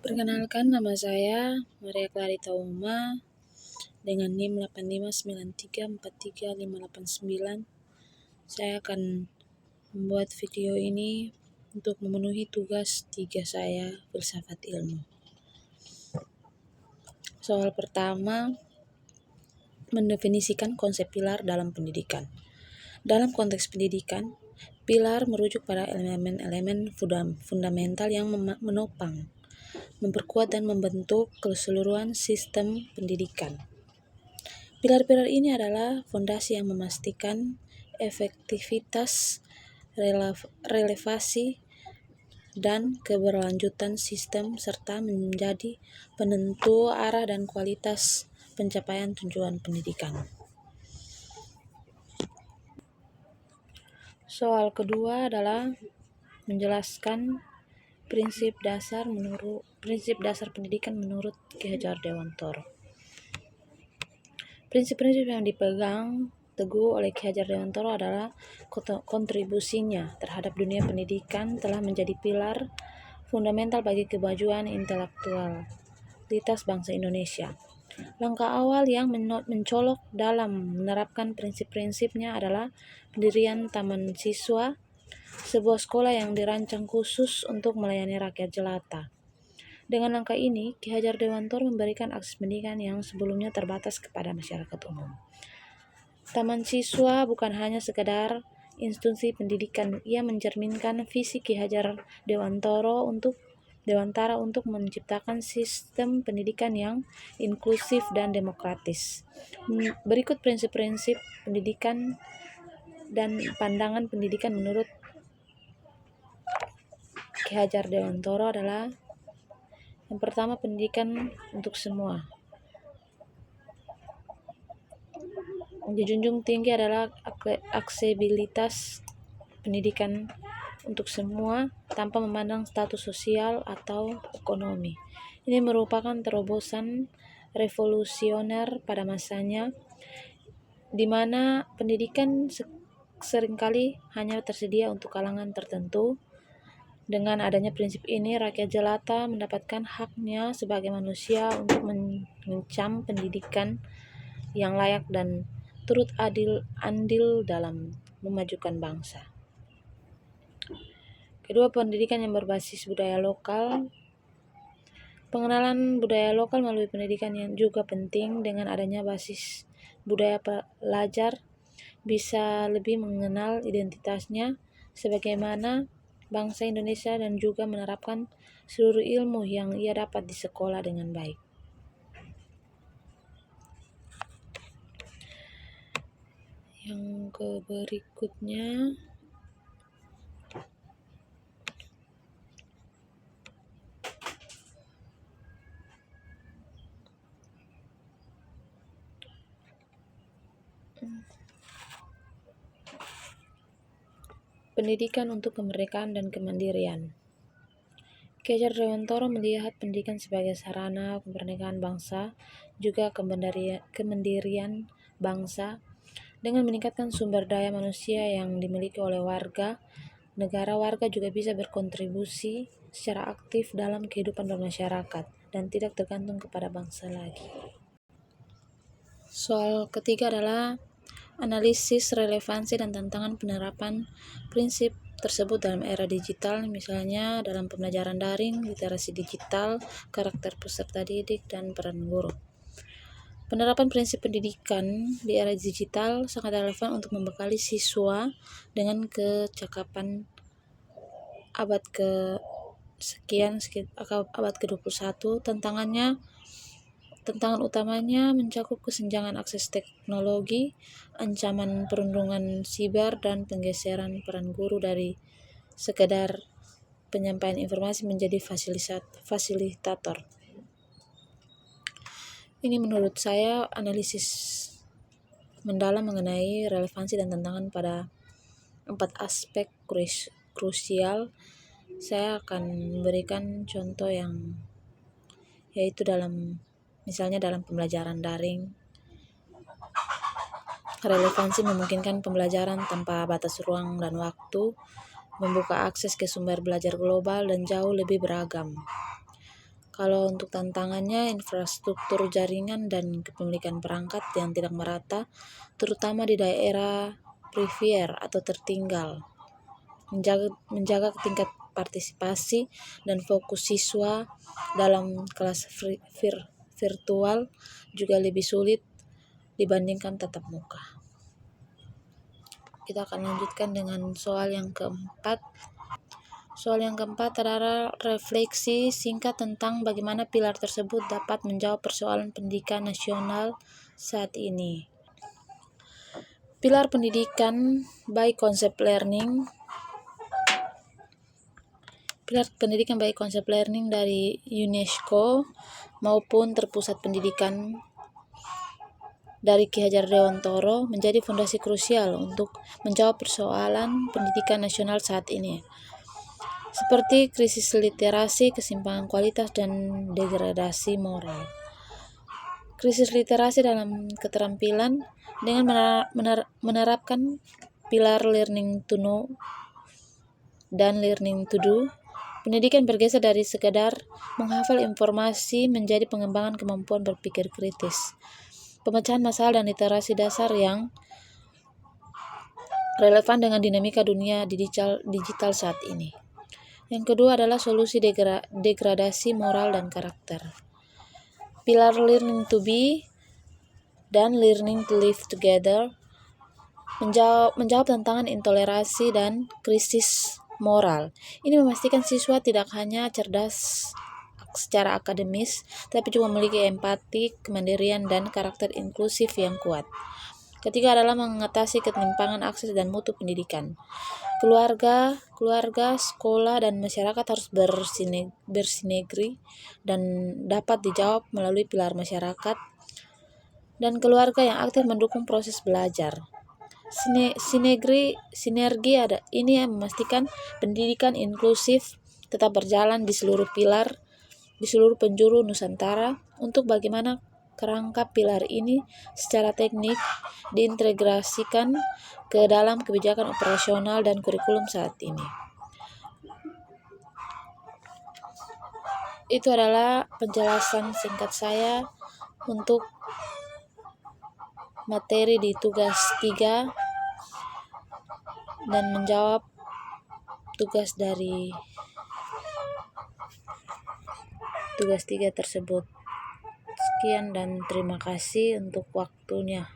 Perkenalkan, nama saya Maria Clarita Uma dengan NIM 8593435889. Saya akan membuat video ini untuk memenuhi tugas 3 saya, filsafat ilmu. Soal pertama, mendefinisikan konsep pilar dalam pendidikan. Dalam konteks pendidikan, pilar merujuk pada elemen-elemen fundamental yang menopang, memperkuat dan membentuk keseluruhan sistem pendidikan. Pilar-pilar ini adalah fondasi yang memastikan efektivitas, relevansi, dan keberlanjutan sistem serta menjadi penentu arah dan kualitas pencapaian tujuan pendidikan. Soal kedua adalah menjelaskan prinsip dasar pendidikan menurut Ki Hajar Dewantara. Prinsip-prinsip yang dipegang teguh oleh Ki Hajar Dewantara adalah kontribusinya terhadap dunia pendidikan telah menjadi pilar fundamental bagi kemajuan intelektualitas bangsa Indonesia. Langkah awal yang mencolok dalam menerapkan prinsip-prinsipnya adalah pendirian Taman Siswa, sebuah sekolah yang dirancang khusus untuk melayani rakyat jelata. Dengan langkah ini, Ki Hajar Dewantara memberikan akses pendidikan yang sebelumnya terbatas kepada masyarakat umum. Taman Siswa bukan hanya sekadar institusi pendidikan, ia mencerminkan visi Ki Hajar Dewantara untuk menciptakan sistem pendidikan yang inklusif dan demokratis. Berikut prinsip-prinsip pendidikan dan pandangan pendidikan menurut Ki Hajar Dewantara adalah: yang pertama, pendidikan untuk semua. Yang dijunjung tinggi adalah aksesibilitas pendidikan untuk semua tanpa memandang status sosial atau ekonomi. Ini merupakan terobosan revolusioner pada masanya, di mana pendidikan seringkali hanya tersedia untuk kalangan tertentu. Dengan adanya prinsip ini, rakyat jelata mendapatkan haknya sebagai manusia untuk mengencam pendidikan yang layak dan turut andil dalam memajukan bangsa. Kedua, pendidikan yang berbasis budaya lokal. Pengenalan budaya lokal melalui pendidikan yang juga penting. Dengan adanya basis budaya, pelajar bisa lebih mengenal identitasnya sebagaimana bangsa Indonesia dan juga menerapkan seluruh ilmu yang ia dapat di sekolah dengan baik. Yang berikutnya, pendidikan untuk kemerdekaan dan kemandirian. Ki Hajar Dewantara melihat pendidikan sebagai sarana kemerdekaan bangsa, juga kemandirian bangsa. Dengan meningkatkan sumber daya manusia yang dimiliki oleh warga juga bisa berkontribusi secara aktif dalam kehidupan bermasyarakat dan tidak tergantung kepada bangsa lagi. Soal ketiga adalah analisis relevansi dan tantangan penerapan prinsip tersebut dalam era digital, misalnya dalam pembelajaran daring, literasi digital, karakter peserta didik, dan peran guru. Penerapan prinsip pendidikan di era digital sangat relevan untuk membekali siswa dengan kecakapan abad ke-21. Tantangan utamanya mencakup kesenjangan akses teknologi, ancaman perundungan siber, dan penggeseran peran guru dari sekedar penyampaian informasi menjadi fasilitator. Ini menurut saya analisis mendalam mengenai relevansi dan tantangan pada 4 aspek krusial. Saya akan memberikan contoh yaitu misalnya dalam pembelajaran daring. Relevansi memungkinkan pembelajaran tanpa batas ruang dan waktu, membuka akses ke sumber belajar global dan jauh lebih beragam. Kalau untuk tantangannya, infrastruktur jaringan dan kepemilikan perangkat yang tidak merata, terutama di daerah perifer atau tertinggal. Menjaga tingkat partisipasi dan fokus siswa dalam kelas virtual juga lebih sulit dibandingkan tatap muka. Kita akan lanjutkan dengan soal yang keempat. Soal yang keempat adalah refleksi singkat tentang bagaimana pilar tersebut dapat menjawab persoalan pendidikan nasional saat ini. Pilar pendidikan baik konsep learning. Pilar pendidikan baik konsep learning dari UNESCO maupun Terpusat Pendidikan dari Ki Hajar Dewantara menjadi fondasi krusial untuk menjawab persoalan pendidikan nasional saat ini, seperti krisis literasi, kesimpangan kualitas, dan degradasi moral. Krisis literasi dalam keterampilan dengan menerapkan pilar learning to know dan learning to do, pendidikan bergeser dari sekadar menghafal informasi menjadi pengembangan kemampuan berpikir kritis, pemecahan masalah, dan literasi dasar yang relevan dengan dinamika dunia digital saat ini. Yang kedua adalah solusi degradasi moral dan karakter. Pilar learning to be dan learning to live together menjawab tantangan intoleransi dan krisis moral. Ini memastikan siswa tidak hanya cerdas secara akademis, tapi juga memiliki empati, kemandirian, dan karakter inklusif yang kuat. Ketiga adalah mengatasi ketimpangan akses dan mutu pendidikan. Keluarga, sekolah, dan masyarakat harus bersinergi dan dapat dijawab melalui pilar masyarakat dan keluarga yang aktif mendukung proses belajar. Sinergi ini yang memastikan pendidikan inklusif tetap berjalan di seluruh pilar, di seluruh penjuru Nusantara, untuk bagaimana kerangka pilar ini secara teknik diintegrasikan ke dalam kebijakan operasional dan kurikulum saat ini. Itu adalah penjelasan singkat saya untuk materi di tugas 3 dan menjawab tugas dari tugas 3 tersebut. Sekian dan terima kasih untuk waktunya.